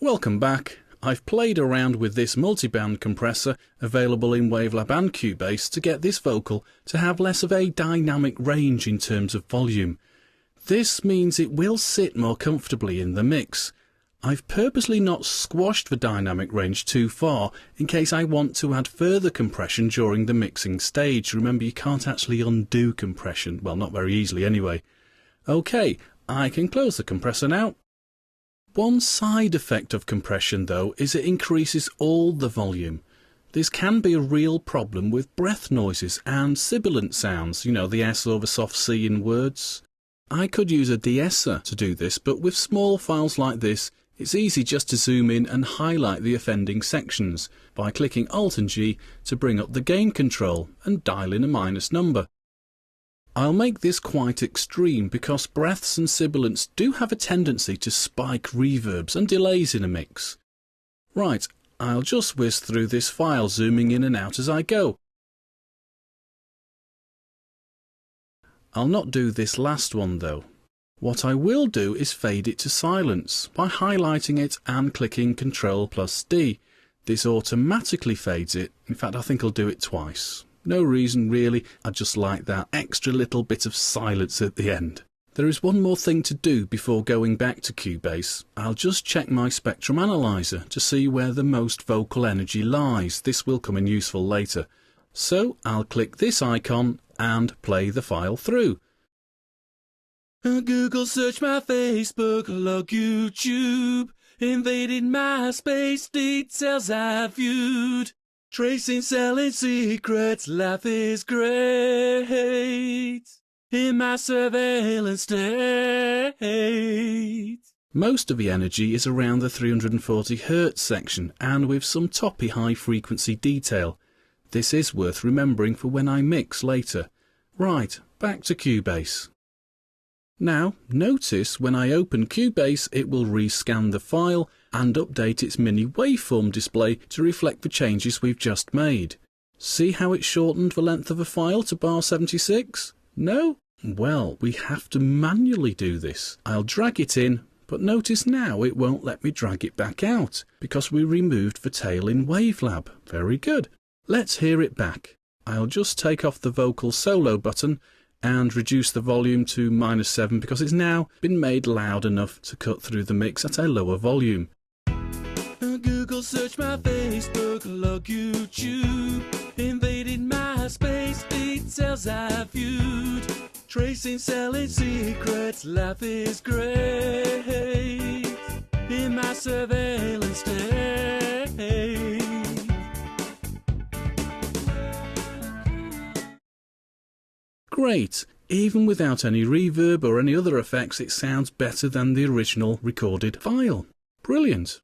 Welcome back. I've played around with this multiband compressor available in Wavelab and Cubase to get this vocal to have less of a dynamic range in terms of volume. This means it will sit more comfortably in the mix. I've purposely not squashed the dynamic range too far in case I want to add further compression during the mixing stage. Remember, you can't actually undo compression, well, not very easily anyway. Okay, I can close the compressor now. One side effect of compression, though, is it increases all the volume. This can be a real problem with breath noises and sibilant sounds, you know, the S over soft C in words. I could use a de-esser to do this, but with small files like this, it's easy just to zoom in and highlight the offending sections by clicking Alt and G to bring up the gain control and dial in a minus number. I'll make this quite extreme because breaths and sibilants do have a tendency to spike reverbs and delays in a mix. Right, I'll just whiz through this file, zooming in and out as I go. I'll not do this last one though. What I will do is fade it to silence by highlighting it and clicking Ctrl+D. This automatically fades it. In fact, I think I'll do it twice. No reason really, I just like that extra little bit of silence at the end. There is one more thing to do before going back to Cubase. I'll just check my spectrum analyzer to see where the most vocal energy lies. This will come in useful later. So I'll click this icon and play the file through. Google search my Facebook, log YouTube, invaded my space, details I viewed. Tracing, selling secrets, life is great in my surveillance state. Most of the energy is around the 340 Hz section and with some toppy high frequency detail. This is worth remembering for when I mix later. Right, back to Cubase. Now, notice when I open Cubase it will rescan the file and update its mini waveform display to reflect the changes we've just made. See how it shortened the length of a file to bar 76? No? Well, we have to manually do this. I'll drag it in, but notice now it won't let me drag it back out because we removed the tail in Wavelab. Very good. Let's hear it back. I'll just take off the vocal solo button and reduce the volume to -7 because it's now been made loud enough to cut through the mix at a lower volume. Google search my Facebook, log YouTube, invaded my space, details I viewed. Tracing, selling secrets, life is great in my surveillance state. Great! Even without any reverb or any other effects, it sounds better than the original recorded file. Brilliant!